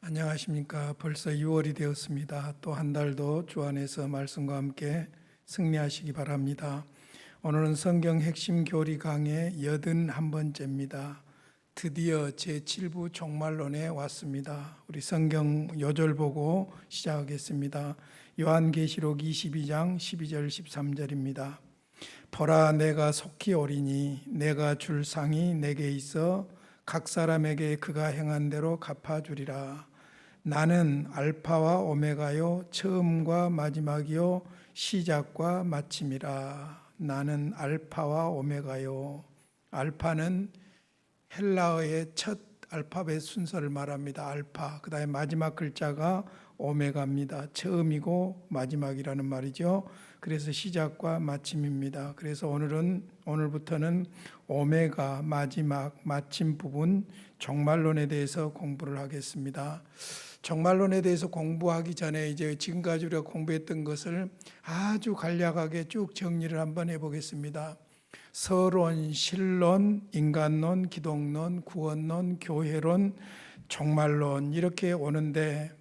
안녕하십니까. 벌써 6월이 되었습니다. 또 한 달도 주 안에서 말씀과 함께 승리하시기 바랍니다. 오늘은 성경 핵심 교리 강의 81번째입니다. 드디어 제7부 종말론에 왔습니다. 우리 성경 요절 보고 시작하겠습니다. 요한계시록 22장 12절 13절입니다. 보라, 내가 속히 오리니 내가 줄 상이 내게 있어 각 사람에게 그가 행한 대로 갚아주리라. 나는 알파와 오메가요 처음과 마지막이요 시작과 마침이라. 나는 알파와 오메가요. 알파는 헬라어의 첫 알파벳 순서를 말합니다. 알파. 그다음에 마지막 글자가 오메가입니다. 처음이고 마지막이라는 말이죠. 그래서 시작과 마침입니다. 그래서 오늘부터는 오메가, 마지막, 마침 부분 종말론에 대해서 공부를 하겠습니다. 종말론에 대해서 공부하기 전에 이제 지금까지 우리가 공부했던 것을 아주 간략하게 쭉 정리를 한번 해보겠습니다. 서론, 신론, 인간론, 기독론, 구원론, 교회론, 종말론 이렇게 오는데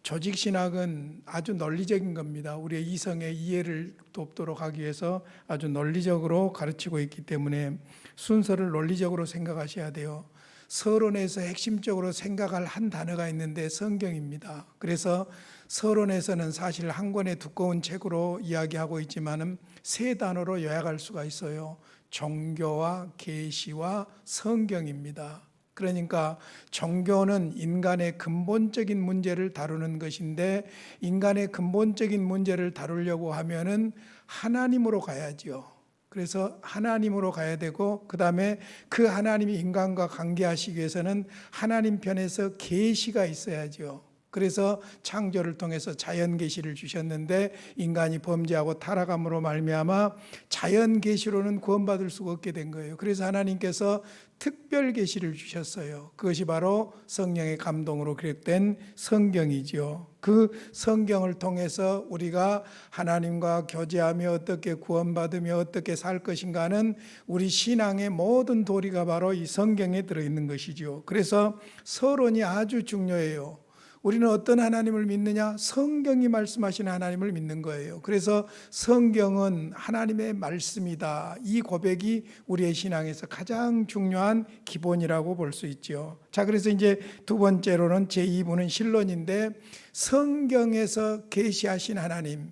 조직신학은 아주 논리적인 겁니다. 우리의 이성의 이해를 돕도록 하기 위해서 아주 논리적으로 가르치고 있기 때문에 순서를 논리적으로 생각하셔야 돼요. 서론에서 핵심적으로 생각할 한 단어가 있는데 성경입니다. 그래서 서론에서는 사실 한 권의 두꺼운 책으로 이야기하고 있지만은 세 단어로 요약할 수가 있어요. 종교와 계시와 성경입니다. 그러니까 종교는 인간의 근본적인 문제를 다루는 것인데, 인간의 근본적인 문제를 다루려고 하면은 하나님으로 가야지요. 그래서 하나님으로 가야 되고, 그 다음에 그 하나님이 인간과 관계하시기 위해서는 하나님 편에서 계시가 있어야죠. 그래서 창조를 통해서 자연 계시를 주셨는데, 인간이 범죄하고 타락함으로 말미암아 자연 계시로는 구원받을 수가 없게 된 거예요. 그래서 하나님께서 특별 계시를 주셨어요. 그것이 바로 성령의 감동으로 기록된 성경이지요. 그 성경을 통해서 우리가 하나님과 교제하며 어떻게 구원받으며 어떻게 살 것인가는 우리 신앙의 모든 도리가 바로 이 성경에 들어있는 것이죠. 그래서 서론이 아주 중요해요. 우리는 어떤 하나님을 믿느냐? 성경이 말씀하시는 하나님을 믿는 거예요. 그래서 성경은 하나님의 말씀이다. 이 고백이 우리의 신앙에서 가장 중요한 기본이라고 볼 수 있죠. 자, 그래서 이제 두 번째로는 제2부는 신론인데, 성경에서 계시하신 하나님,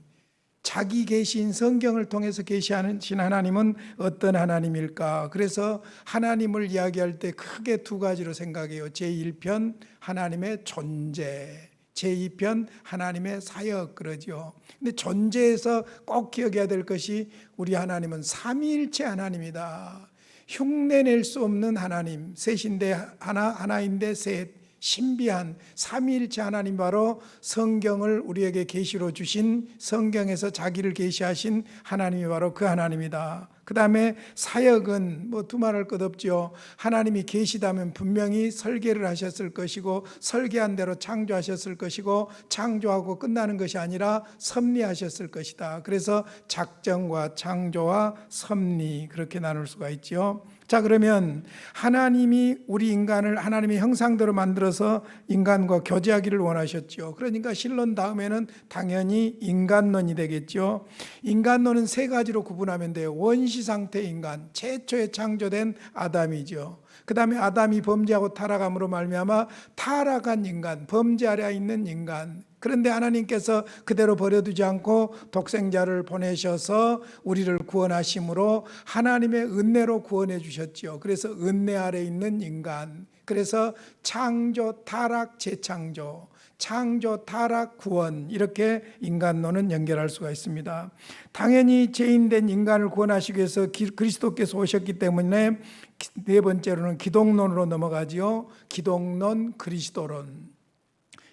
자기 계신 성경을 통해서 계시하신 하나님은 어떤 하나님일까? 그래서 하나님을 이야기할 때 크게 두 가지로 생각해요. 제1편 하나님의 존재, 제2편 하나님의 사역, 그러죠. 근데 존재에서 꼭 기억해야 될 것이 우리 하나님은 삼위일체 하나님이다. 흉내낼 수 없는 하나님, 셋인데 하나인데 셋, 신비한 삼위일체 하나님, 바로 성경을 우리에게 계시로 주신, 성경에서 자기를 계시하신 하나님이 바로 그 하나님이다. 그 다음에 사역은 뭐 두말할 것 없죠. 하나님이 계시다면 분명히 설계를 하셨을 것이고, 설계한 대로 창조하셨을 것이고, 창조하고 끝나는 것이 아니라 섭리하셨을 것이다. 그래서 작정과 창조와 섭리, 그렇게 나눌 수가 있죠. 자, 그러면 하나님이 우리 인간을 하나님의 형상대로 만들어서 인간과 교제하기를 원하셨죠. 그러니까 신론 다음에는 당연히 인간론이 되겠죠. 인간론은 세 가지로 구분하면 돼요. 원시상태 인간, 최초에 창조된 아담이죠. 그 다음에 아담이 범죄하고 타락함으로 말미암아 타락한 인간, 범죄 아래 있는 인간. 그런데 하나님께서 그대로 버려두지 않고 독생자를 보내셔서 우리를 구원하심으로 하나님의 은혜로 구원해 주셨죠. 그래서 은혜 아래 있는 인간. 그래서 창조, 타락, 재창조, 창조, 타락, 구원, 이렇게 인간론은 연결할 수가 있습니다. 당연히 죄인된 인간을 구원하시기 위해서 그리스도께서 오셨기 때문에 네 번째로는 기독론으로 넘어가지요. 기독론, 그리스도론.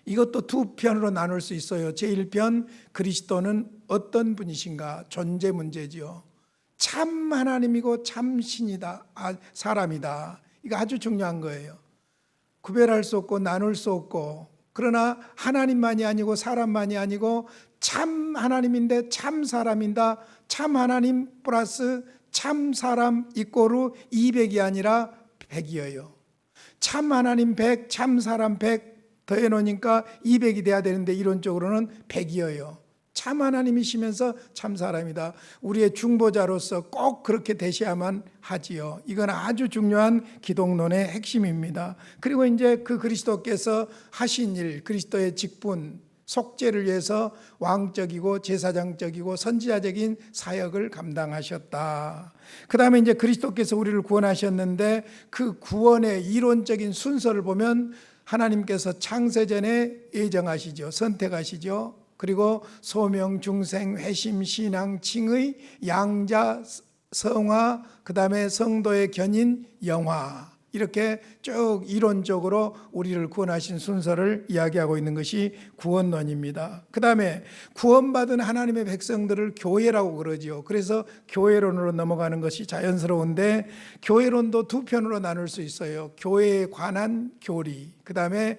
이것도 두 편으로 나눌 수 있어요. 제1편, 그리스도는 어떤 분이신가? 존재 문제지요. 참 하나님이고 참 신이다, 사람이다. 이거 아주 중요한 거예요. 구별할 수 없고 나눌 수 없고, 그러나 하나님만이 아니고 사람만이 아니고 참 하나님인데 참 사람인다. 참 하나님 플러스 참 사람 이꼬르 200이 아니라 100이에요. 참 하나님 100, 참 사람 100, 더해놓으니까 200이 돼야 되는데 이론적으로는 100이어요. 참 하나님이시면서 참 사람이다. 우리의 중보자로서 꼭 그렇게 되셔야만 하지요. 이건 아주 중요한 기독론의 핵심입니다. 그리고 이제 그 그리스도께서 하신 일, 그리스도의 직분, 속죄를 위해서 왕적이고 제사장적이고 선지자적인 사역을 감당하셨다. 그 다음에 이제 그리스도께서 우리를 구원하셨는데 그 구원의 이론적인 순서를 보면 하나님께서 창세전에 예정하시죠. 선택하시죠. 그리고 소명, 중생, 회심, 신앙, 칭의, 양자, 성화, 그 다음에 성도의 견인, 영화, 이렇게 쭉 이론적으로 우리를 구원하신 순서를 이야기하고 있는 것이 구원론입니다. 그 다음에 구원받은 하나님의 백성들을 교회라고 그러죠. 그래서 교회론으로 넘어가는 것이 자연스러운데, 교회론도 두 편으로 나눌 수 있어요. 교회에 관한 교리, 그 다음에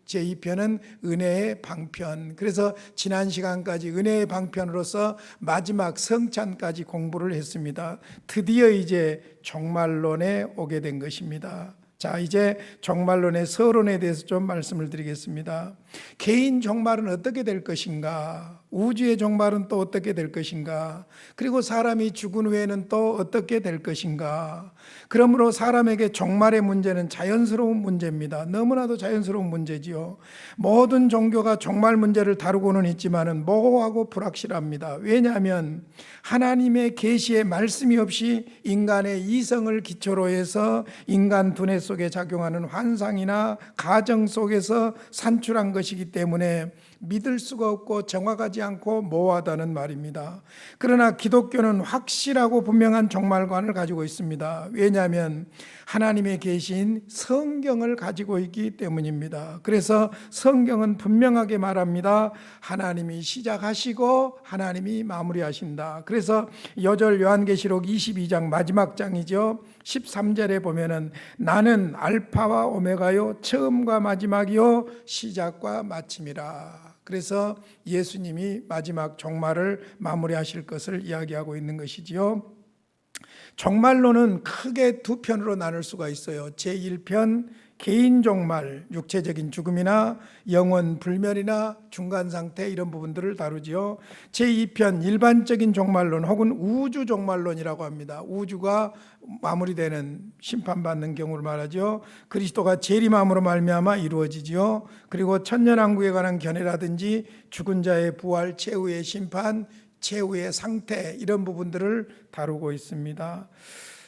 제2편은 은혜의 방편. 그래서 지난 시간까지 은혜의 방편으로서 마지막 성찬까지 공부를 했습니다. 드디어 이제 종말론에 오게 된 것입니다. 자, 이제 종말론의 서론에 대해서 좀 말씀을 드리겠습니다. 개인 종말은 어떻게 될 것인가? 우주의 종말은 또 어떻게 될 것인가? 그리고 사람이 죽은 후에는 또 어떻게 될 것인가? 그러므로 사람에게 종말의 문제는 자연스러운 문제입니다. 너무나도 자연스러운 문제지요. 모든 종교가 종말 문제를 다루고는 있지만은 모호하고 불확실합니다. 왜냐하면 하나님의 계시의 말씀이 없이 인간의 이성을 기초로 해서 인간 두뇌 속에 작용하는 환상이나 가정 속에서 산출한 것이기 때문에 믿을 수가 없고 정확하지 않고 모호하다는 말입니다. 그러나 기독교는 확실하고 분명한 종말관을 가지고 있습니다. 왜냐하면 하나님의 계신 성경을 가지고 있기 때문입니다. 그래서 성경은 분명하게 말합니다. 하나님이 시작하시고 하나님이 마무리하신다. 그래서 요절 요한계시록 22장 마지막 장이죠. 13절에 보면은 나는 알파와 오메가요 처음과 마지막이요 시작과 마침이라. 그래서 예수님이 마지막 종말을 마무리하실 것을 이야기하고 있는 것이지요. 종말론은 크게 두 편으로 나눌 수가 있어요. 제1편 개인 종말, 육체적인 죽음이나 영원 불멸이나 중간 상태, 이런 부분들을 다루지요. 제2편 일반적인 종말론 혹은 우주 종말론이라고 합니다. 우주가 마무리되는, 심판받는 경우를 말하죠. 그리스도가 재림함으로 말미암아 이루어지지요. 그리고 천년왕국에 관한 견해라든지 죽은 자의 부활, 최후의 심판, 최후의 상태, 이런 부분들을 다루고 있습니다.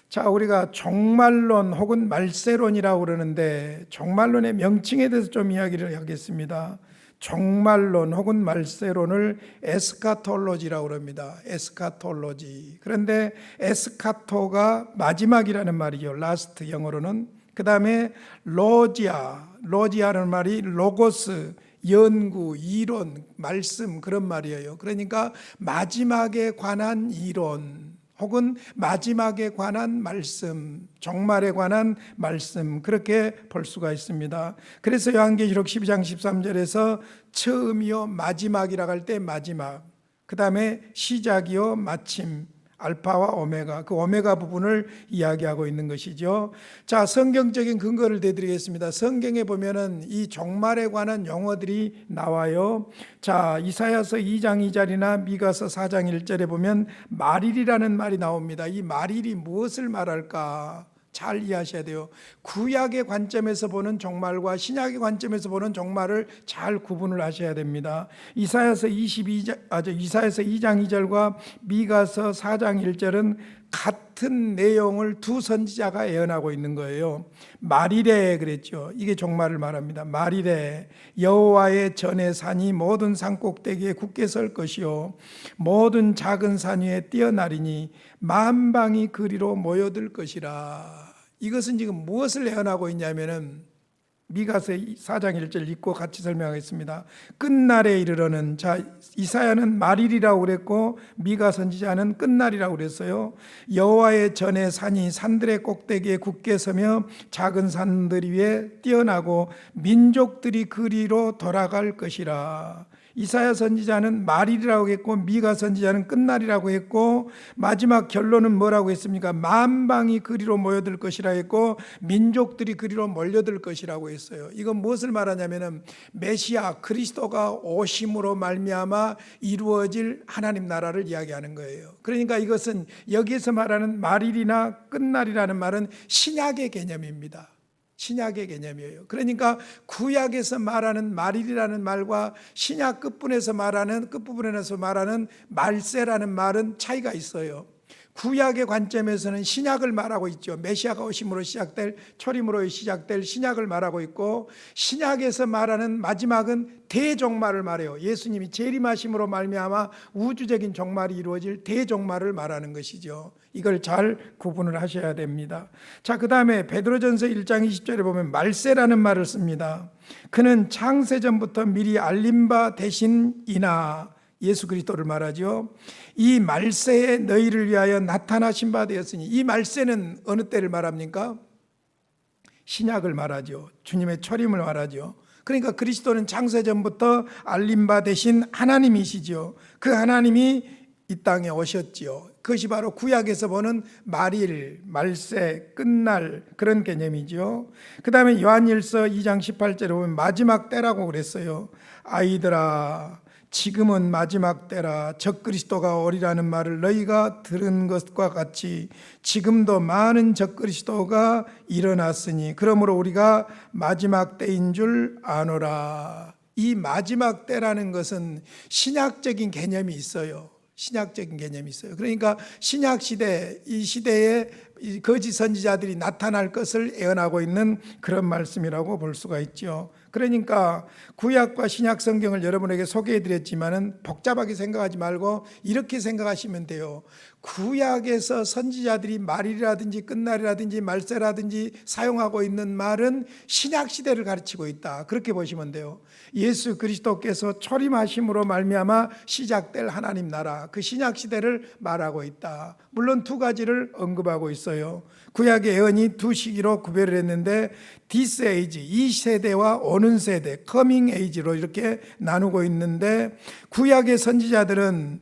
자, 우리가 종말론 혹은 말세론이라고 그러는데 종말론의 명칭에 대해서 좀 이야기를 하겠습니다. 종말론 혹은 말세론을 에스카톨로지라고 합니다. 에스카톨로지. 그런데 에스카토가 마지막이라는 말이죠. 라스트, 영어로는. 그 다음에 로지아라는 말이 로고스, 연구, 이론, 말씀, 그런 말이에요. 그러니까 마지막에 관한 이론 혹은 마지막에 관한 말씀, 종말에 관한 말씀, 그렇게 볼 수가 있습니다. 그래서 요한계시록 12장 13절에서 처음이요 마지막이라고 할 때 마지막, 그 다음에 시작이요 마침, 알파와 오메가, 그 오메가 부분을 이야기하고 있는 것이죠. 자, 성경적인 근거를 대드리겠습니다. 성경에 보면은 이 종말에 관한 용어들이 나와요. 자, 이사야서 2장 2절이나 미가서 4장 1절에 보면 말일이라는 말이 나옵니다. 이 말일이 무엇을 말할까? 잘 이해하셔야 돼요. 구약의 관점에서 보는 종말과 신약의 관점에서 보는 종말을 잘 구분을 하셔야 됩니다. 이사야서 2장 2절과 미가서 4장 1절은 같은 내용을 두 선지자가 예언하고 있는 거예요. 말일에 그랬죠. 이게 종말을 말합니다. 말일에 여호와의 전의 산이 모든 산 꼭대기에 굳게 설 것이요 모든 작은 산 위에 뛰어나리니 만방이 그리로 모여들 것이라. 이것은 지금 무엇을 예언하고 있냐면은 미가서 4장 1절 읽고 같이 설명하겠습니다. 끝날에 이르러는, 자, 이사야는 말일이라고 그랬고 미가 선지자는 끝날이라고 그랬어요. 여호와의 전의 산이 산들의 꼭대기에 굳게 서며 작은 산들 위에 뛰어나고 민족들이 그리로 돌아갈 것이라. 이사야 선지자는 말일이라고 했고 미가 선지자는 끝날이라고 했고 마지막 결론은 뭐라고 했습니까? 만방이 그리로 모여들 것이라 했고 민족들이 그리로 몰려들 것이라고 했어요. 이건 무엇을 말하냐면은 메시아 그리스도가 오심으로 말미암아 이루어질 하나님 나라를 이야기하는 거예요. 그러니까 이것은 여기에서 말하는 말일이나 끝날이라는 말은 신약의 개념입니다. 신약의 개념이에요. 그러니까 구약에서 말하는 말일이라는 말과 신약 끝부분에서 말하는 말세라는 말은 차이가 있어요. 구약의 관점에서는 신약을 말하고 있죠. 메시아가 오심으로 시작될, 초림으로 시작될 신약을 말하고 있고, 신약에서 말하는 마지막은 대종말을 말해요. 예수님이 재림하심으로 말미암아 우주적인 종말이 이루어질 대종말을 말하는 것이죠. 이걸 잘 구분을 하셔야 됩니다. 자, 그 다음에 베드로전서 1장 20절에 보면 말세라는 말을 씁니다. 그는 창세전부터 미리 알림 바 되신이나, 예수 그리스도를 말하죠. 이 말세에 너희를 위하여 나타나신 바 되었으니, 이 말세는 어느 때를 말합니까? 신약을 말하죠. 주님의 초림을 말하죠. 그러니까 그리스도는 창세전부터 알림 바 되신 하나님이시죠. 그 하나님이 이 땅에 오셨지요. 그것이 바로 구약에서 보는 말일, 말세, 끝날 그런 개념이죠. 그 다음에 요한일서 2장 18절에 보면 마지막 때라고 그랬어요. 아이들아 지금은 마지막 때라. 적그리스도가 오리라는 말을 너희가 들은 것과 같이 지금도 많은 적그리스도가 일어났으니 그러므로 우리가 마지막 때인 줄 아노라. 이 마지막 때라는 것은 신약적인 개념이 있어요. 신약적인 개념이 있어요. 그러니까 신약 시대, 이 시대에 거짓 선지자들이 나타날 것을 예언하고 있는 그런 말씀이라고 볼 수가 있죠. 그러니까 구약과 신약 성경을 여러분에게 소개해 드렸지만은 복잡하게 생각하지 말고 이렇게 생각하시면 돼요. 구약에서 선지자들이 말일이라든지 끝날이라든지 말세라든지 사용하고 있는 말은 신약 시대를 가르치고 있다. 그렇게 보시면 돼요. 예수 그리스도께서 초림하심으로 말미암아 시작될 하나님 나라, 그 신약 시대를 말하고 있다. 물론 두 가지를 언급하고 있어요. 구약의 예언이 두 시기로 구별을 했는데 this age, 이 세대와 오는 세대, coming age로 이렇게 나누고 있는데, 구약의 선지자들은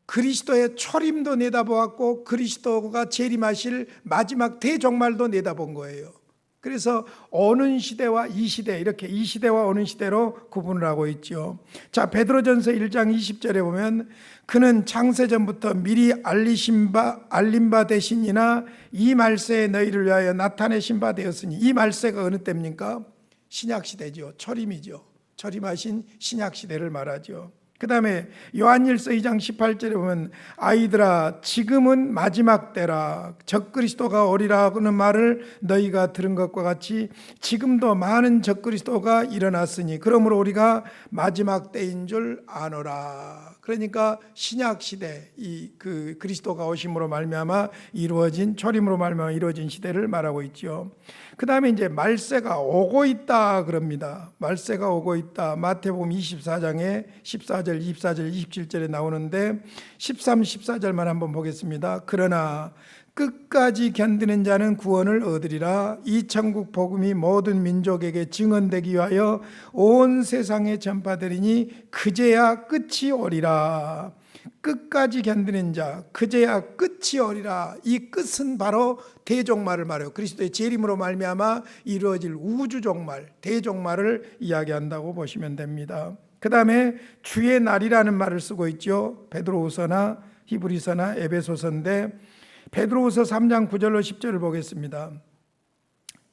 그리스도의 초림도 내다보았고 그리스도가 재림하실 마지막 대종말도 내다본 거예요. 그래서 오는 시대와 이 시대, 이렇게 이 시대와 오는 시대로 구분을 하고 있죠. 자, 베드로전서 1장 20절에 보면 그는 창세전부터 미리 알림 바 되시니나 이 말세에 너희를 위하여 나타내신 바 되었으니, 이 말세가 어느 때입니까? 신약 시대죠. 초림이죠. 초림하신 신약 시대를 말하죠. 그 다음에 요한일서 2장 18절에 보면 아이들아 지금은 마지막 때라. 적그리스도가 오리라는 말을 너희가 들은 것과 같이 지금도 많은 적그리스도가 일어났으니 그러므로 우리가 마지막 때인 줄 아노라. 그러니까 신약 시대, 이 그리스도가 오심으로 말미암아 이루어진, 초림으로 말미암아 이루어진 시대를 말하고 있죠. 그 다음에 이제 말세가 오고 있다 그럽니다. 말세가 오고 있다. 마태복음 24장에 14절, 24절, 27절에 나오는데 13, 14절만 한번 보겠습니다. 그러나 끝까지 견디는 자는 구원을 얻으리라. 이 천국 복음이 모든 민족에게 증언되기 위하여 온 세상에 전파되리니 그제야 끝이 오리라. 끝까지 견디는 자, 그제야 끝이 오리라. 이 끝은 바로 대종말을 말해요. 그리스도의 재림으로 말미암아 이루어질 우주종말, 대종말을 이야기한다고 보시면 됩니다. 그 다음에 주의 날이라는 말을 쓰고 있죠. 베드로후서나 히브리서나 에베소서인데 베드로후서 3장 9절로 10절을 보겠습니다.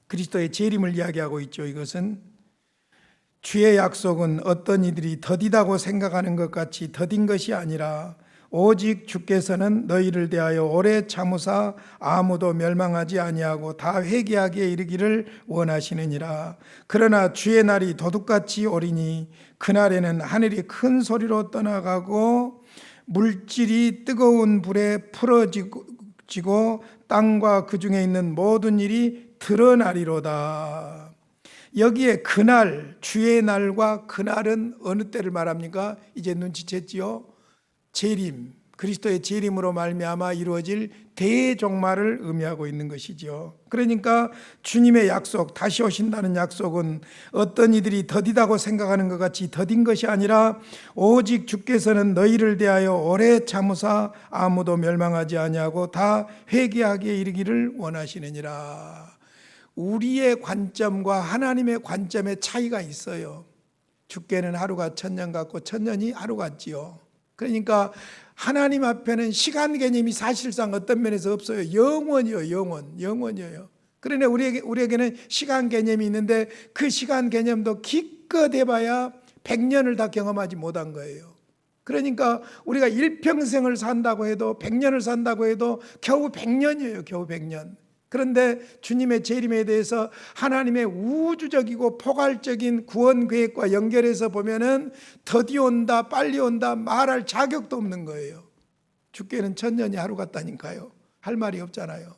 그리스도의 재림을 이야기하고 있죠. 이것은 주의 약속은 어떤 이들이 더디다고 생각하는 것 같이 더딘 것이 아니라 오직 주께서는 너희를 대하여 오래 참으사 아무도 멸망하지 아니하고 다 회개하기에 이르기를 원하시느니라. 그러나 주의 날이 도둑같이 오리니 그날에는 하늘이 큰 소리로 떠나가고 물질이 뜨거운 불에 풀어지고 땅과 그 중에 있는 모든 일이 드러나리로다. 여기에 그날, 주의 날과 그날은 어느 때를 말합니까? 이제 눈치챘지요? 재림, 그리스도의 재림으로 말미암아 이루어질 대종말을 의미하고 있는 것이죠. 그러니까 주님의 약속, 다시 오신다는 약속은 어떤 이들이 더디다고 생각하는 것 같이 더딘 것이 아니라 오직 주께서는 너희를 대하여 오래 참으사 아무도 멸망하지 아니하고 다 회개하게 이르기를 원하시느니라. 우리의 관점과 하나님의 관점의 차이가 있어요. 주께는 하루가 천년 같고 천년이 하루 같지요. 그러니까 하나님 앞에는 시간 개념이 사실상 어떤 면에서 없어요. 영원이요, 영원이에요. 그러나 우리에게는 시간 개념이 있는데 그 시간 개념도 기껏 해봐야 100년을 다 경험하지 못한 거예요. 그러니까 우리가 일평생을 산다고 해도 100년을 산다고 해도 겨우 100년이에요. 겨우 100년. 그런데 주님의 재림에 대해서 하나님의 우주적이고 포괄적인 구원 계획과 연결해서 보면은 더디 온다, 빨리 온다 말할 자격도 없는 거예요. 주께는 천년이 하루 같다니까요. 할 말이 없잖아요.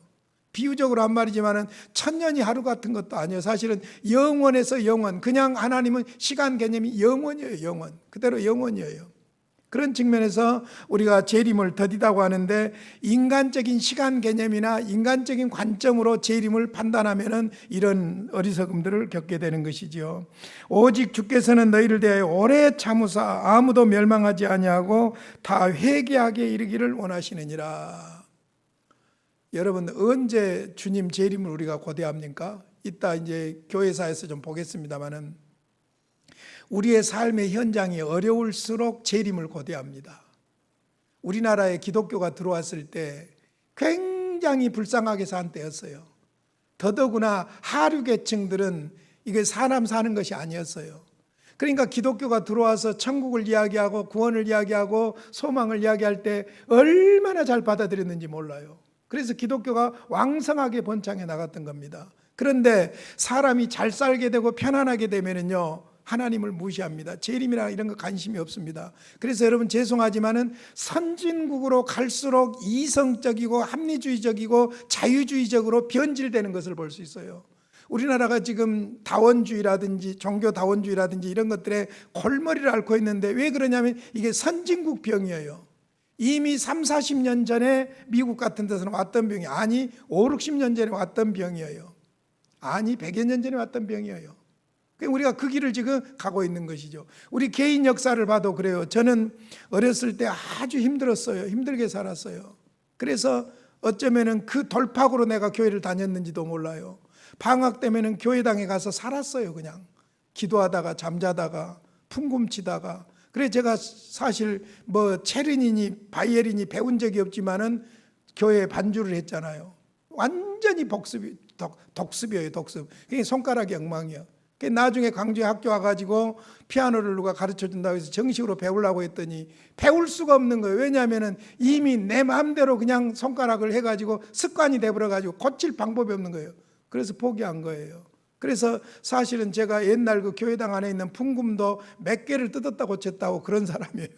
비유적으로 한 말이지만은 천년이 하루 같은 것도 아니에요. 사실은 영원에서 영원. 그냥 하나님은 시간 개념이 영원이에요. 영원. 그대로 영원이에요. 그런 측면에서 우리가 재림을 더디다고 하는데 인간적인 시간 개념이나 인간적인 관점으로 재림을 판단하면은 이런 어리석음들을 겪게 되는 것이지요. 오직 주께서는 너희를 대하여 오래 참으사 아무도 멸망하지 아니하고 다 회개하게 이르기를 원하시느니라. 여러분, 언제 주님 재림을 우리가 고대합니까? 이따 이제 교회사에서 좀 보겠습니다만은 우리의 삶의 현장이 어려울수록 재림을 고대합니다. 우리나라에 기독교가 들어왔을 때 굉장히 불쌍하게 산 때였어요. 더더구나 하류 계층들은 이게 사람 사는 것이 아니었어요. 그러니까 기독교가 들어와서 천국을 이야기하고 구원을 이야기하고 소망을 이야기할 때 얼마나 잘 받아들였는지 몰라요. 그래서 기독교가 왕성하게 번창해 나갔던 겁니다. 그런데 사람이 잘 살게 되고 편안하게 되면은요, 하나님을 무시합니다. 재림이나 이런 거 관심이 없습니다. 그래서 여러분 죄송하지만은 선진국으로 갈수록 이성적이고 합리주의적이고 자유주의적으로 변질되는 것을 볼 수 있어요. 우리나라가 지금 다원주의라든지 종교 다원주의라든지 이런 것들에 골머리를 앓고 있는데 왜 그러냐면 이게 선진국 병이에요. 이미 3, 40년 전에 미국 같은 데서는 왔던 병이 아니 5, 60년 전에 왔던 병이에요. 아니 100여 년 전에 왔던 병이에요. 우리가 그 길을 지금 가고 있는 것이죠. 우리 개인 역사를 봐도 그래요. 저는 어렸을 때 아주 힘들었어요. 힘들게 살았어요. 그래서 어쩌면은 그 돌파구로 내가 교회를 다녔는지도 몰라요. 방학 때면은 교회당에 가서 살았어요. 그냥 기도하다가 잠자다가 풍금치다가. 그래 제가 사실 뭐 체르니니 바이에린이 배운 적이 없지만은 교회에 반주를 했잖아요. 완전히 독습이에요. 독습. 그게 손가락이 엉망이야. 나중에 광주에 학교 와가지고 피아노를 누가 가르쳐준다고 해서 정식으로 배우려고 했더니 배울 수가 없는 거예요. 왜냐하면 이미 내 마음대로 그냥 손가락을 해가지고 습관이 돼버려가지고 고칠 방법이 없는 거예요. 그래서 포기한 거예요. 그래서 사실은 제가 옛날 그 교회당 안에 있는 풍금도 몇 개를 뜯었다 고쳤다고 그런 사람이에요.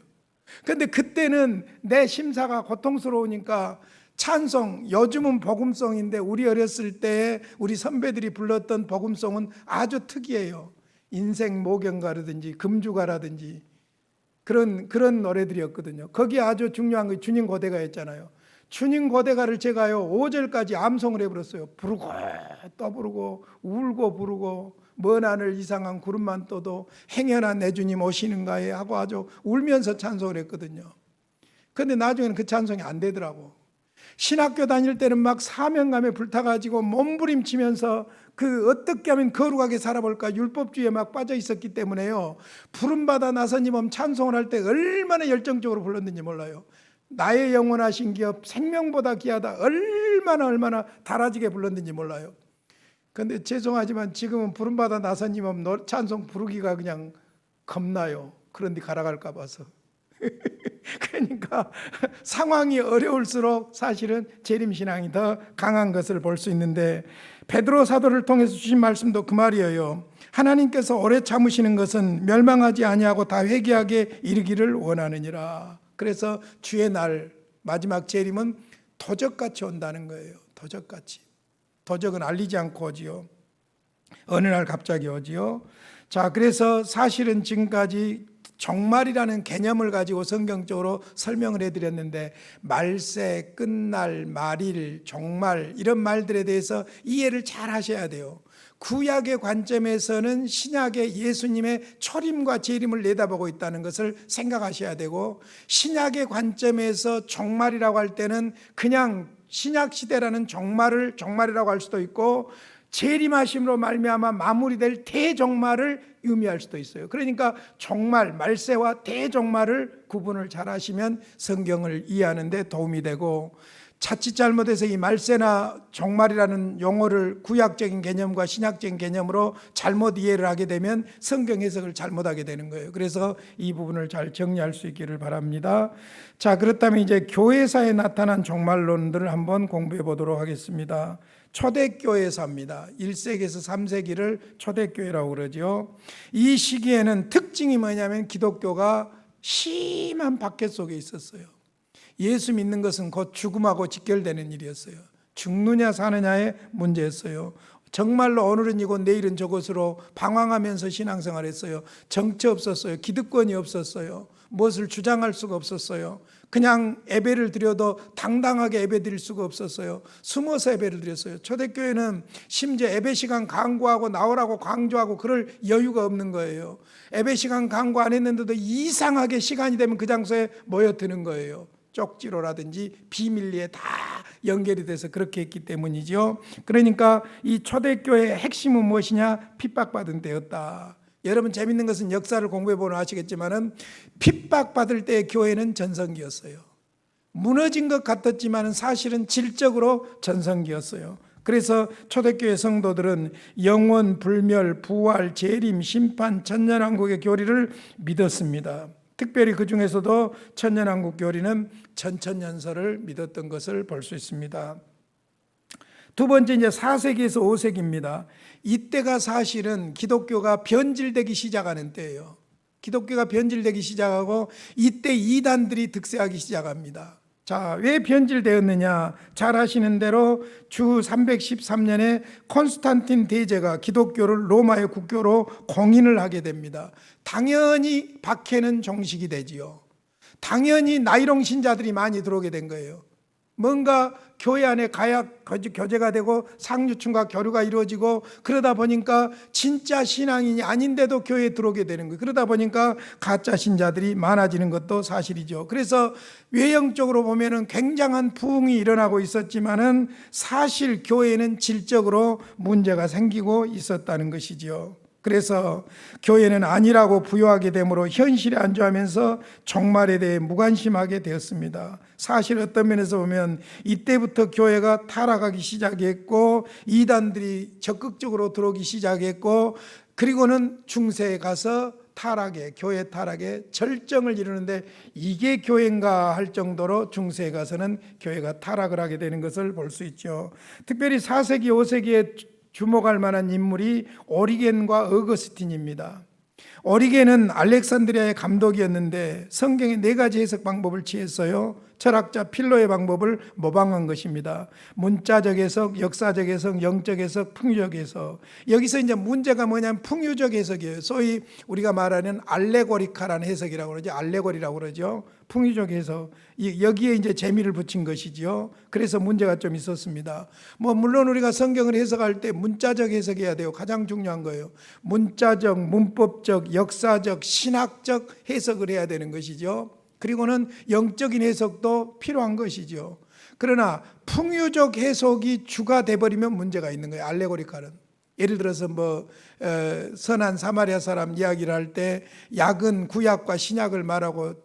그런데 그때는 내 심사가 고통스러우니까 찬송, 요즘은 복음송인데 우리 어렸을 때 우리 선배들이 불렀던 복음송은 아주 특이해요. 인생 모경가라든지 금주가라든지 그런 노래들이었거든요. 거기에 아주 중요한 게 주님 고대가였잖아요. 주님 고대가를 제가요 5절까지 암송을 해버렸어요. 부르고 또 부르고 울고 부르고 먼 하늘 이상한 구름만 떠도 행여나 내 주님 오시는가에 하고 아주 울면서 찬송을 했거든요. 그런데 나중에는 그 찬송이 안 되더라고. 신학교 다닐 때는 막 사명감에 불타가지고 몸부림치면서 그 어떻게 하면 거룩하게 살아볼까 율법주의에 막 빠져 있었기 때문에요. 부름받아 나서님은 찬송을 할 때 얼마나 열정적으로 불렀는지 몰라요. 나의 영원하신 기업 생명보다 귀하다 얼마나 달아지게 불렀는지 몰라요. 그런데 죄송하지만 지금은 부름받아 나서님은 찬송 부르기가 그냥 겁나요. 그런데 갈아갈까 봐서. 그러니까 상황이 어려울수록 사실은 재림신앙이 더 강한 것을 볼 수 있는데 베드로 사도를 통해서 주신 말씀도 그 말이에요. 하나님께서 오래 참으시는 것은 멸망하지 아니하고 다 회개하게 이르기를 원하느니라. 그래서 주의 날 마지막 재림은 도적같이 온다는 거예요. 도적같이. 도적은 알리지 않고 오지요. 어느 날 갑자기 오지요. 자, 그래서 사실은 지금까지 종말이라는 개념을 가지고 성경적으로 설명을 해드렸는데, 말세, 끝날, 말일, 종말 이런 말들에 대해서 이해를 잘 하셔야 돼요. 구약의 관점에서는 신약의 예수님의 초림과 재림을 내다보고 있다는 것을 생각하셔야 되고, 신약의 관점에서 종말이라고 할 때는 그냥 신약 시대라는 종말이라고 할 수도 있고, 재림하심으로 말미암아 마무리될 대종말을 의미할 수도 있어요. 그러니까 종말, 말세와 대종말을 구분을 잘 하시면 성경을 이해하는 데 도움이 되고, 자칫 잘못해서 이 말세나 종말이라는 용어를 구약적인 개념과 신약적인 개념으로 잘못 이해를 하게 되면 성경 해석을 잘못하게 되는 거예요. 그래서 이 부분을 잘 정리할 수 있기를 바랍니다. 자, 그렇다면 이제 교회사에 나타난 종말론들을 한번 공부해 보도록 하겠습니다. 초대교회사입니다. 1세기에서 3세기를 초대교회라고 그러죠. 이 시기에는 특징이 뭐냐면 기독교가 심한 박해 속에 있었어요. 예수 믿는 것은 곧 죽음하고 직결되는 일이었어요. 죽느냐 사느냐의 문제였어요. 정말로 오늘은 이곳 내일은 저곳으로 방황하면서 신앙생활했어요. 정치 없었어요. 기득권이 없었어요. 무엇을 주장할 수가 없었어요. 그냥 예배를 드려도 당당하게 예배 드릴 수가 없었어요. 숨어서 예배를 드렸어요. 초대교회는 심지어 예배 시간 강구하고 나오라고 강조하고 그럴 여유가 없는 거예요. 예배 시간 강구 안 했는데도 이상하게 시간이 되면 그 장소에 모여드는 거예요. 쪽지로라든지 비밀리에 다 연결이 돼서 그렇게 했기 때문이죠. 그러니까 이 초대교회의 핵심은 무엇이냐? 핍박받은 때였다. 여러분, 재밌는 것은 역사를 공부해 보면 아시겠지만은 핍박받을 때의 교회는 전성기였어요. 무너진 것 같았지만 사실은 질적으로 전성기였어요. 그래서 초대교회 성도들은 영원, 불멸, 부활, 재림, 심판, 천년왕국의 교리를 믿었습니다. 특별히 그 중에서도 천년왕국 교리는 천천연설을 믿었던 것을 볼 수 있습니다. 두 번째, 이제 4세기에서 5세기입니다. 이때가 사실은 기독교가 변질되기 시작하는 때예요. 기독교가 변질되기 시작하고 이때 이단들이 득세하기 시작합니다. 자, 왜 변질되었느냐? 잘 아시는 대로 주 313년에 콘스탄틴 대제가 기독교를 로마의 국교로 공인을 하게 됩니다. 당연히 박해는 종식이 되지요. 당연히 나이롱 신자들이 많이 들어오게 된 거예요. 뭔가 교회 안에 가약 교제가 되고 상류층과 교류가 이루어지고, 그러다 보니까 진짜 신앙인이 아닌데도 교회에 들어오게 되는 거예요. 그러다 보니까 가짜 신자들이 많아지는 것도 사실이죠. 그래서 외형적으로 보면은 굉장한 부흥이 일어나고 있었지만은 사실 교회는 질적으로 문제가 생기고 있었다는 것이죠. 그래서 교회는 아니라고 부여하게 되므로 현실에 안주하면서 종말에 대해 무관심하게 되었습니다. 사실 어떤 면에서 보면 이때부터 교회가 타락하기 시작했고, 이단들이 적극적으로 들어오기 시작했고, 그리고는 중세에 가서 교회 타락의 절정을 이루는데, 이게 교회인가 할 정도로 중세에 가서는 교회가 타락을 하게 되는 것을 볼 수 있죠. 특별히 4세기, 5세기에 주목할 만한 인물이 오리겐과 어거스틴입니다. 오리겐은 알렉산드리아의 감독이었는데 성경의 4가지 해석 방법을 취했어요. 철학자 필로의 방법을 모방한 것입니다. 문자적 해석, 역사적 해석, 영적 해석, 풍유적 해석. 여기서 이제 문제가 뭐냐면 풍유적 해석이에요. 소위 우리가 말하는 알레고리카라는 해석이라고 그러죠. 알레고리라고 그러죠. 풍유적 해석. 여기에 이제 재미를 붙인 것이지요. 그래서 문제가 좀 있었습니다. 물론 우리가 성경을 해석할 때 문자적 해석해야 돼요. 가장 중요한 거예요. 문자적, 문법적, 역사적, 신학적 해석을 해야 되는 것이죠. 그리고는 영적인 해석도 필요한 것이죠. 그러나 풍유적 해석이 주가 돼버리면 문제가 있는 거예요. 알레고리카는. 예를 들어서 선한 사마리아 사람 이야기를 할 때 약은 구약과 신약을 말하고,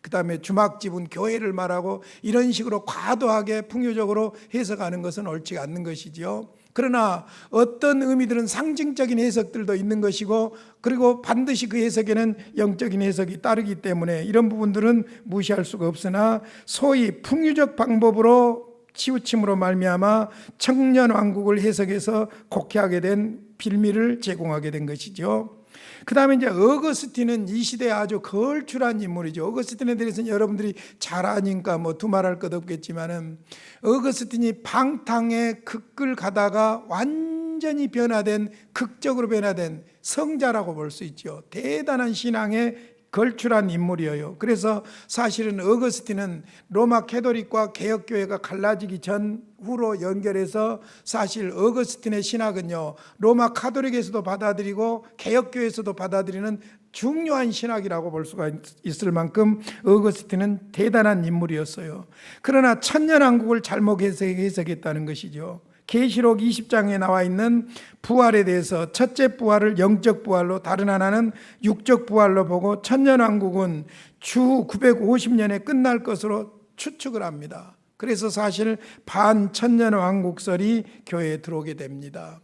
그 다음에 주막집은 교회를 말하고, 이런 식으로 과도하게 풍유적으로 해석하는 것은 옳지 않는 것이죠. 그러나 어떤 의미들은 상징적인 해석들도 있는 것이고, 그리고 반드시 그 해석에는 영적인 해석이 따르기 때문에 이런 부분들은 무시할 수가 없으나, 소위 풍유적 방법으로 치우침으로 말미암아 청년왕국을 해석해서 곡해하게 된 빌미를 제공하게 된 것이죠. 그 다음에 이제 어거스틴은 이 시대에 아주 걸출한 인물이죠. 어거스틴에 대해서는 여러분들이 잘 아니까 두말할 것 없겠지만은, 어거스틴이 방탕의 극을 가다가 완전히 변화된, 극적으로 변화된 성자라고 볼 수 있죠. 대단한 신앙의 걸출한 인물이에요. 그래서 사실은 어거스틴은 로마 캐토릭과 개혁교회가 갈라지기 전후로 연결해서 사실 어거스틴의 신학은요, 로마 카톨릭에서도 받아들이고 개혁교회에서도 받아들이는 중요한 신학이라고 볼 수가 있을 만큼 어거스틴은 대단한 인물이었어요. 그러나 천년왕국을 잘못 해석했다는 것이죠. 계시록 20장에 나와 있는 부활에 대해서 첫째 부활을 영적 부활로, 다른 하나는 육적 부활로 보고 천년왕국은 주 950년에 끝날 것으로 추측을 합니다. 그래서 사실 반천년왕국설이 교회에 들어오게 됩니다.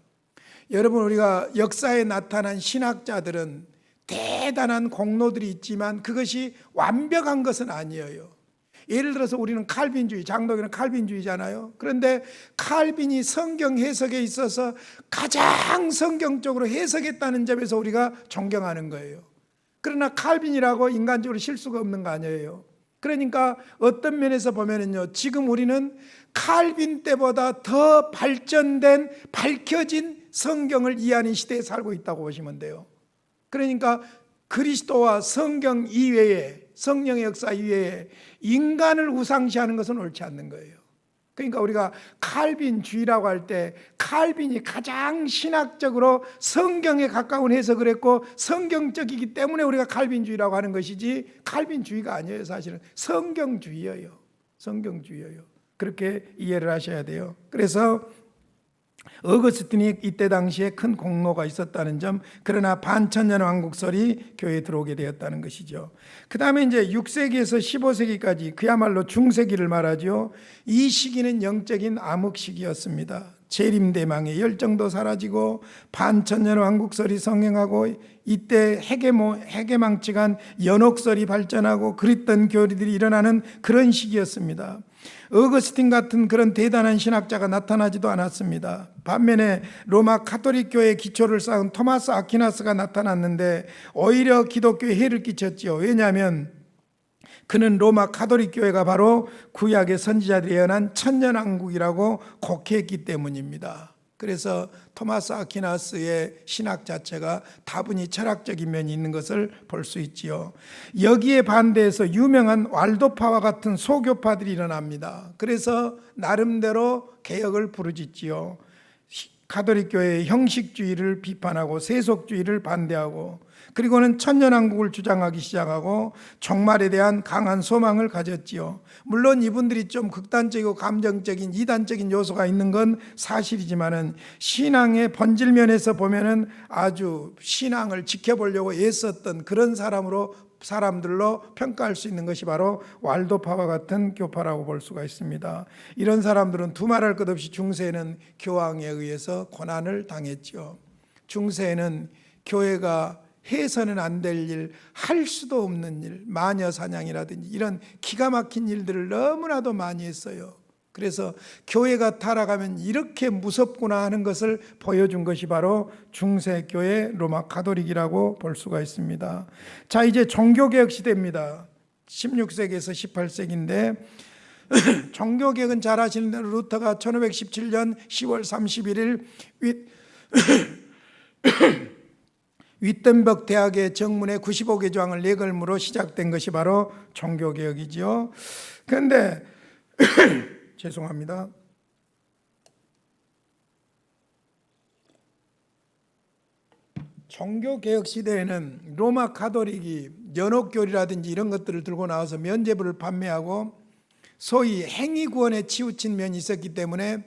여러분, 우리가 역사에 나타난 신학자들은 대단한 공로들이 있지만 그것이 완벽한 것은 아니에요. 예를 들어서 우리는 칼빈주의, 장독일은 칼빈주의잖아요. 그런데 칼빈이 성경 해석에 있어서 가장 성경적으로 해석했다는 점에서 우리가 존경하는 거예요. 그러나 칼빈이라고 인간적으로 실수가 없는 거 아니에요. 그러니까 어떤 면에서 보면은요, 지금 우리는 칼빈 때보다 더 발전된, 밝혀진 성경을 이해하는 시대에 살고 있다고 보시면 돼요. 그러니까 그리스도와 성경 이외에, 성령의 역사 이외에 인간을 우상시하는 것은 옳지 않는 거예요. 그러니까 우리가 칼빈주의라고 할 때 칼빈이 가장 신학적으로 성경에 가까운 해석을 했고 성경적이기 때문에 우리가 칼빈주의라고 하는 것이지, 칼빈주의가 아니에요. 사실은 성경주의예요. 성경주의예요. 그렇게 이해를 하셔야 돼요. 그래서 어거스틴이 이때 당시에 큰 공로가 있었다는 점, 그러나 반천년 왕국설이 교회에 들어오게 되었다는 것이죠. 그 다음에 이제 6세기에서 15세기까지 그야말로 중세기를 말하죠. 이 시기는 영적인 암흑 시기였습니다. 재림대망의 열정도 사라지고 반천년 왕국설이 성행하고 이때 해계망측한 연옥설이 발전하고 그릿던 교리들이 일어나는 그런 시기였습니다. 어거스틴 같은 그런 대단한 신학자가 나타나지도 않았습니다. 반면에 로마 카톨릭 교회의 기초를 쌓은 토마스 아퀴나스가 나타났는데 오히려 기독교에 해를 끼쳤지요. 왜냐하면 그는 로마 카톨릭 교회가 바로 구약의 선지자들이 예언한 천년왕국이라고 곡해했기 때문입니다. 그래서 토마스 아퀴나스의 신학 자체가 다분히 철학적인 면이 있는 것을 볼 수 있지요. 여기에 반대해서 유명한 왈도파와 같은 소교파들이 일어납니다. 그래서 나름대로 개혁을 부르짖지요. 가톨릭 교회의 형식주의를 비판하고 세속주의를 반대하고, 그리고는 천년왕국을 주장하기 시작하고 종말에 대한 강한 소망을 가졌지요. 물론 이분들이 좀 극단적이고 감정적인 이단적인 요소가 있는 건 사실이지만은 신앙의 본질 면에서 보면은 아주 신앙을 지켜보려고 애썼던 그런 사람들로 평가할 수 있는 것이 바로 왈도파와 같은 교파라고 볼 수가 있습니다. 이런 사람들은 두말할 것 없이 중세에는 교황에 의해서 고난을 당했죠. 중세에는 교회가 해서는 안 될 일, 할 수도 없는 일, 마녀 사냥이라든지 이런 기가 막힌 일들을 너무나도 많이 했어요. 그래서 교회가 타락하면 이렇게 무섭구나 하는 것을 보여준 것이 바로 중세교회 로마 가톨릭이라고 볼 수가 있습니다. 자, 이제 종교개혁 시대입니다. 16세기에서 18세기인데 종교개혁은 잘 아시는 대로 루터가 1517년 10월 31일 윗덴버그 대학의 정문에 95개 조항을 내걸므로 시작된 것이 바로 종교개혁이죠. 그런데 죄송합니다. 종교개혁 시대에는 로마 가톨릭이 연옥교리라든지 이런 것들을 들고 나와서 면죄부를 판매하고 소위 행위구원에 치우친 면이 있었기 때문에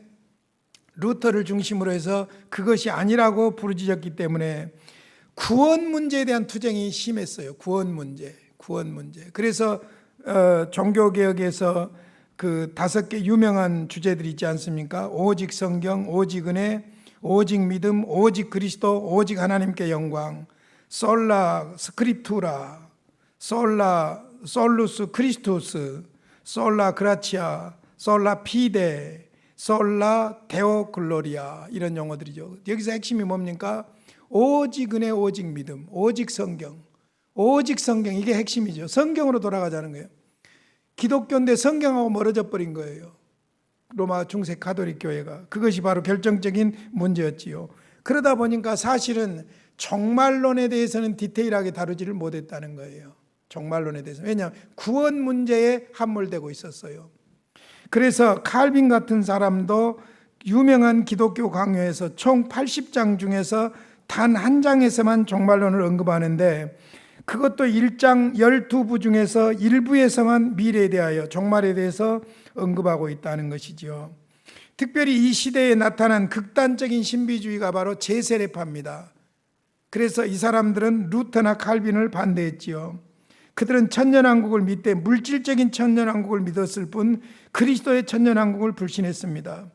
루터를 중심으로 해서 그것이 아니라고 부르짖었기 때문에 구원 문제에 대한 투쟁이 심했어요. 구원 문제. 그래서 종교개혁에서 그 5개 유명한 주제들이 있지 않습니까? 오직 성경, 오직 은혜, 오직 믿음, 오직 그리스도, 오직 하나님께 영광, 솔라 스크립투라, 솔라 솔루스 크리스투스, 솔라 그라치아, 솔라 피데, 솔라 데오 글로리아, 이런 용어들이죠. 여기서 핵심이 뭡니까? 오직 은혜, 오직 믿음, 오직 성경, 이게 핵심이죠. 성경으로 돌아가자는 거예요. 기독교인데 성경하고 멀어져 버린 거예요. 로마 중세 가톨릭 교회가. 그것이 바로 결정적인 문제였지요. 그러다 보니까 사실은 종말론에 대해서는 디테일하게 다루지를 못했다는 거예요. 종말론에 대해서. 왜냐하면 구원 문제에 함몰되고 있었어요. 그래서 칼빈 같은 사람도 유명한 기독교 강요에서 총 80장 중에서 단 한 장에서만 종말론을 언급하는데, 그것도 1장 12부 중에서 일부에서만 미래에 대하여, 종말에 대해서 언급하고 있다는 것이지요. 특별히 이 시대에 나타난 극단적인 신비주의가 바로 제세례파입니다. 그래서 이 사람들은 루터나 칼빈을 반대했지요. 그들은 천년왕국을 믿되 물질적인 천년왕국을 믿었을 뿐 그리스도의 천년왕국을 불신했습니다.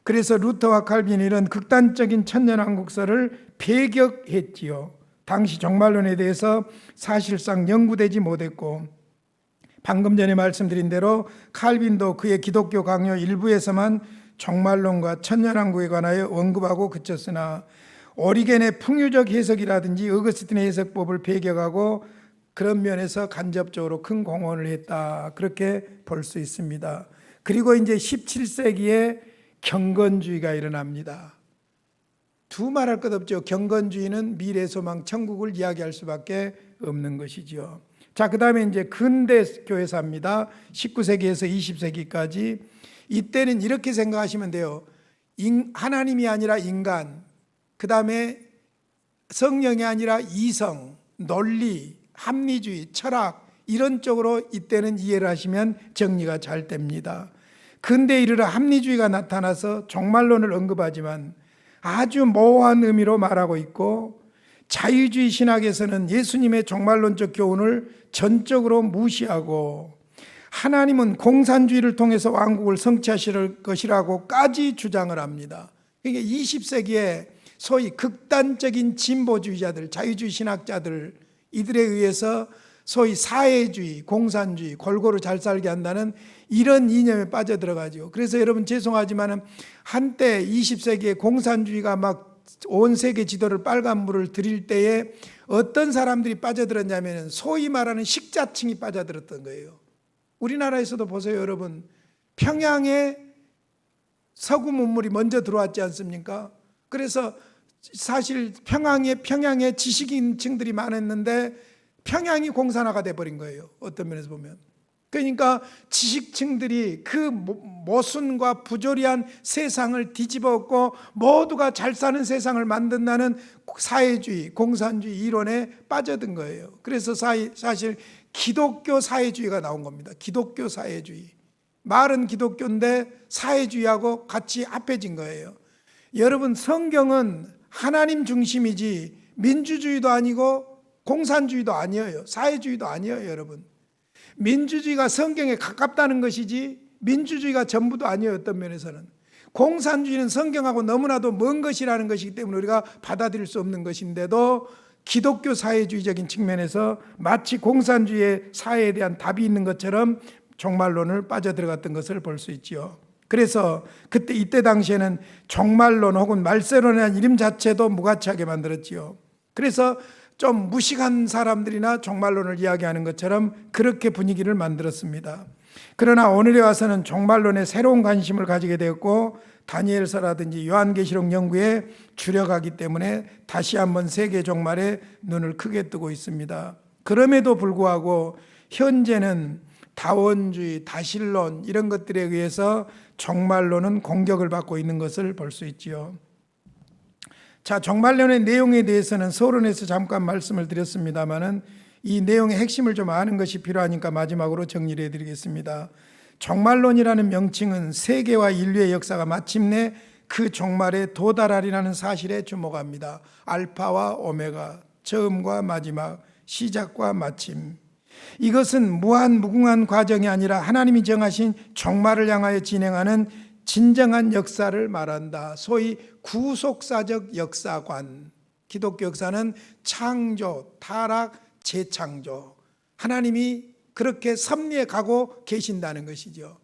그래서 루터와 칼빈이 이런 극단적인 천년왕국설을 배격했지요. 당시 종말론에 대해서 사실상 연구되지 못했고, 방금 전에 말씀드린 대로 칼빈도 그의 기독교 강요 일부에서만 종말론과 천년왕국에 관하여 언급하고 그쳤으나, 오리겐의 풍유적 해석이라든지 어거스틴의 해석법을 배격하고 그런 면에서 간접적으로 큰 공헌을 했다, 그렇게 볼 수 있습니다. 그리고 이제 17세기에 경건주의가 일어납니다. 두말할 것 없죠. 경건주의는 미래 소망 천국을 이야기할 수밖에 없는 것이죠. 자, 그 다음에 이제 근대 교회사입니다. 19세기에서 20세기까지. 이때는 이렇게 생각하시면 돼요. 하나님이 아니라 인간, 그 다음에 성령이 아니라 이성, 논리, 합리주의, 철학, 이런 쪽으로 이때는 이해를 하시면 정리가 잘 됩니다. 근대에 이르러 합리주의가 나타나서 종말론을 언급하지만 아주 모호한 의미로 말하고 있고, 자유주의 신학에서는 예수님의 종말론적 교훈을 전적으로 무시하고 하나님은 공산주의를 통해서 왕국을 성취하실 것이라고까지 주장을 합니다. 그러니까 20세기에 소위 극단적인 진보주의자들, 자유주의 신학자들, 이들에 의해서 소위 사회주의, 공산주의, 골고루 잘 살게 한다는 이런 이념에 빠져들어가죠. 그래서 여러분 죄송하지만 한때 20세기에 공산주의가 막 온 세계 지도를 빨간불을 들일 때에 어떤 사람들이 빠져들었냐면 소위 말하는 식자층이 빠져들었던 거예요. 우리나라에서도 보세요, 여러분. 평양에 서구 문물이 먼저 들어왔지 않습니까? 그래서 사실 평양에 지식인층들이 많았는데 평양이 공산화가 돼버린 거예요. 어떤 면에서 보면. 그러니까 지식층들이 그 모순과 부조리한 세상을 뒤집어엎고 모두가 잘 사는 세상을 만든다는 사회주의, 공산주의 이론에 빠져든 거예요. 그래서 사실 기독교 사회주의가 나온 겁니다. 기독교 사회주의. 말은 기독교인데 사회주의하고 같이 합해진 거예요. 여러분, 성경은 하나님 중심이지 민주주의도 아니고 공산주의도 아니에요. 사회주의도 아니에요, 여러분. 민주주의가 성경에 가깝다는 것이지 민주주의가 전부도 아니에요. 어떤 면에서는 공산주의는 성경하고 너무나도 먼 것이라는 것이기 때문에 우리가 받아들일 수 없는 것인데도 기독교 사회주의적인 측면에서 마치 공산주의의 사회에 대한 답이 있는 것처럼 종말론을 빠져들어갔던 것을 볼 수 있지요. 그래서 이때 당시에는 종말론 혹은 말세론이라는 이름 자체도 무가치하게 만들었지요. 그래서 좀 무식한 사람들이나 종말론을 이야기하는 것처럼 그렇게 분위기를 만들었습니다. 그러나 오늘에 와서는 종말론에 새로운 관심을 가지게 되었고 다니엘서라든지 요한계시록 연구에 주력하기 때문에 다시 한번 세계 종말에 눈을 크게 뜨고 있습니다. 그럼에도 불구하고 현재는 다원주의, 다신론 이런 것들에 의해서 종말론은 공격을 받고 있는 것을 볼 수 있지요. 자, 종말론의 내용에 대해서는 서론에서 잠깐 말씀을 드렸습니다만은 이 내용의 핵심을 좀 아는 것이 필요하니까 마지막으로 정리를 해드리겠습니다. 종말론이라는 명칭은 세계와 인류의 역사가 마침내 그 종말에 도달하리라는 사실에 주목합니다. 알파와 오메가, 처음과 마지막, 시작과 마침. 이것은 무한무궁한 과정이 아니라 하나님이 정하신 종말을 향하여 진행하는 진정한 역사를 말한다. 소위 구속사적 역사관. 기독교 역사는 창조, 타락, 재창조. 하나님이 그렇게 섭리해 가고 계신다는 것이죠.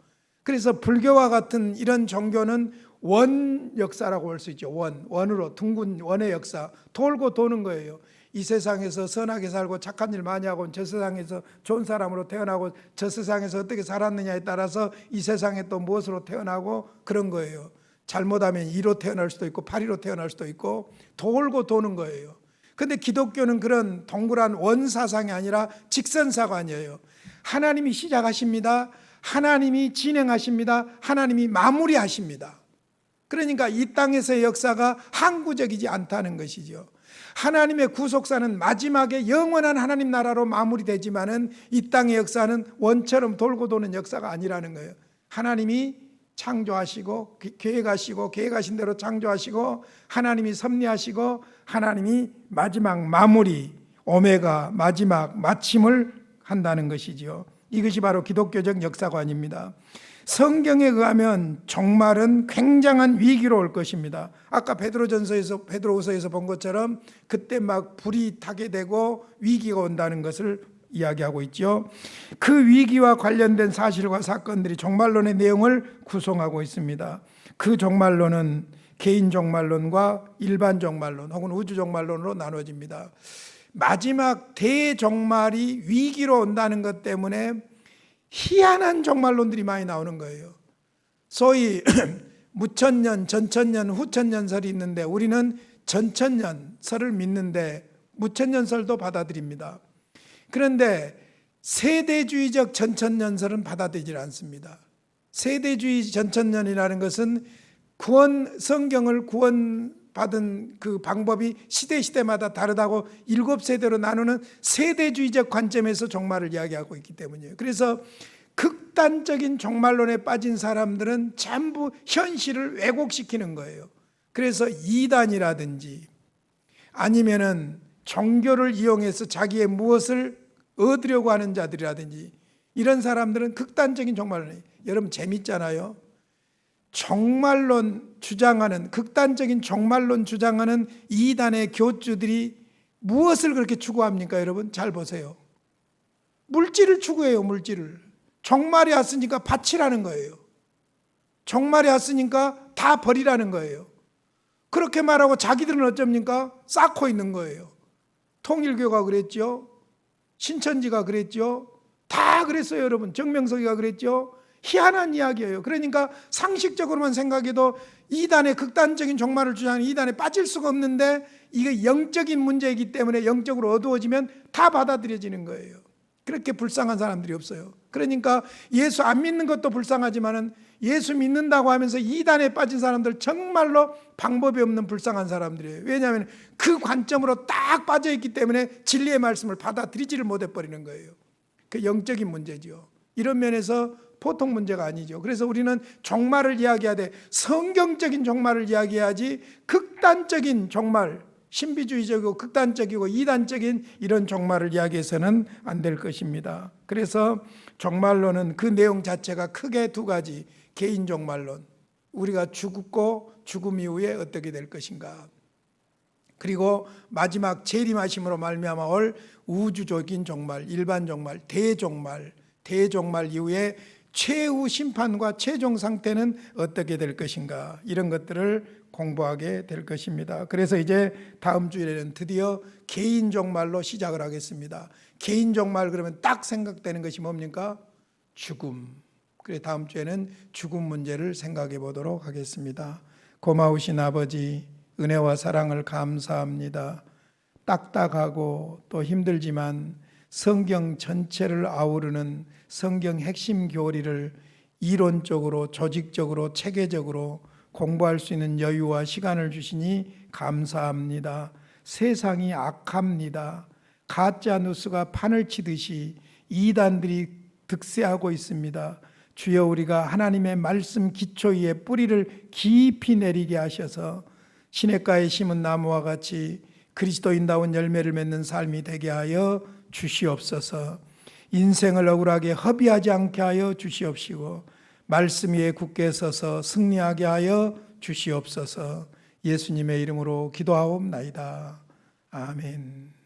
그래서 불교와 같은 이런 종교는 원 역사라고 볼 수 있죠. 원으로 둥근 원의 역사. 돌고 도는 거예요. 이 세상에서 선하게 살고 착한 일 많이 하고 저 세상에서 좋은 사람으로 태어나고 저 세상에서 어떻게 살았느냐에 따라서 이 세상에 또 무엇으로 태어나고 그런 거예요. 잘못하면 2로 태어날 수도 있고 8위로 태어날 수도 있고 돌고 도는 거예요. 그런데 기독교는 그런 동그란 원사상이 아니라 직선사관이에요. 하나님이 시작하십니다. 하나님이 진행하십니다. 하나님이 마무리하십니다. 그러니까 이 땅에서의 역사가 항구적이지 않다는 것이죠. 하나님의 구속사는 마지막에 영원한 하나님 나라로 마무리되지만은 이 땅의 역사는 원처럼 돌고 도는 역사가 아니라는 거예요. 하나님이 창조하시고 계획하신 대로 창조하시고 하나님이 섭리하시고 하나님이 마지막 마무리, 오메가 마지막 마침을 한다는 것이지요. 이것이 바로 기독교적 역사관입니다. 성경에 의하면 종말은 굉장한 위기로 올 것입니다. 아까 베드로후서에서 본 것처럼 그때 막 불이 타게 되고 위기가 온다는 것을 이야기하고 있죠. 그 위기와 관련된 사실과 사건들이 종말론의 내용을 구성하고 있습니다. 그 종말론은 개인 종말론과 일반 종말론 혹은 우주 종말론으로 나눠집니다. 마지막 대종말이 위기로 온다는 것 때문에 희한한 종말론들이 많이 나오는 거예요. 소위 무천년, 전천년, 후천년설이 있는데 우리는 전천년설을 믿는데 무천년설도 받아들입니다. 그런데 세대주의적 전천년설은 받아들이지 않습니다. 세대주의 전천년이라는 것은 성경을 구원받은 그 방법이 시대마다 다르다고 7세대로 나누는 세대주의적 관점에서 종말을 이야기하고 있기 때문이에요. 그래서 극단적인 종말론에 빠진 사람들은 전부 현실을 왜곡시키는 거예요. 그래서 이단이라든지 아니면은 종교를 이용해서 자기의 무엇을 얻으려고 하는 자들이라든지 이런 사람들은 극단적인 종말론이에요. 여러분 재밌잖아요. 종말론 주장하는 극단적인 종말론 주장하는 이단의 교주들이 무엇을 그렇게 추구합니까? 여러분 잘 보세요. 물질을 추구해요. 물질을. 종말이 왔으니까 바치라는 거예요. 종말이 왔으니까 다 버리라는 거예요. 그렇게 말하고 자기들은 어쩝니까? 쌓고 있는 거예요. 통일교가 그랬죠. 신천지가 그랬죠. 다 그랬어요. 여러분 정명석이가 그랬죠. 희한한 이야기예요. 그러니까 상식적으로만 생각해도 이단의 극단적인 종말을 주장하는 이단에 빠질 수가 없는데 이게 영적인 문제이기 때문에 영적으로 어두워지면 다 받아들여지는 거예요. 그렇게 불쌍한 사람들이 없어요. 그러니까 예수 안 믿는 것도 불쌍하지만은 예수 믿는다고 하면서 이단에 빠진 사람들 정말로 방법이 없는 불쌍한 사람들이에요. 왜냐하면 그 관점으로 딱 빠져있기 때문에 진리의 말씀을 받아들이지를 못해버리는 거예요. 그 영적인 문제죠. 이런 면에서 보통 문제가 아니죠. 그래서 우리는 종말을 이야기하되 성경적인 종말을 이야기해야지 극단적인 종말, 신비주의적이고 극단적이고 이단적인 이런 종말을 이야기해서는 안 될 것입니다. 그래서 종말론은 그 내용 자체가 크게 두 가지. 개인 종말론, 우리가 죽고 죽음 이후에 어떻게 될 것인가. 그리고 마지막 재림하심으로 말미암아 올 우주적인 종말, 일반 종말, 대종말 이후에 최후 심판과 최종 상태는 어떻게 될 것인가, 이런 것들을 공부하게 될 것입니다. 그래서 이제 다음 주일에는 드디어 개인 종말로 시작을 하겠습니다. 개인 종말 그러면 딱 생각되는 것이 뭡니까? 죽음. 그래 다음 주에는 죽음 문제를 생각해 보도록 하겠습니다. 고마우신 아버지, 은혜와 사랑을 감사합니다. 딱딱하고 또 힘들지만 성경 전체를 아우르는 성경 핵심 교리를 이론적으로, 조직적으로, 체계적으로 공부할 수 있는 여유와 시간을 주시니 감사합니다. 세상이 악합니다. 가짜 뉴스가 판을 치듯이 이단들이 득세하고 있습니다. 주여, 우리가 하나님의 말씀 기초 위에 뿌리를 깊이 내리게 하셔서 시냇가에 심은 나무와 같이 그리스도인다운 열매를 맺는 삶이 되게 하여 주시옵소서. 인생을 억울하게 허비하지 않게 하여 주시옵시고 말씀 위에 굳게 서서 승리하게 하여 주시옵소서. 예수님의 이름으로 기도하옵나이다. 아멘.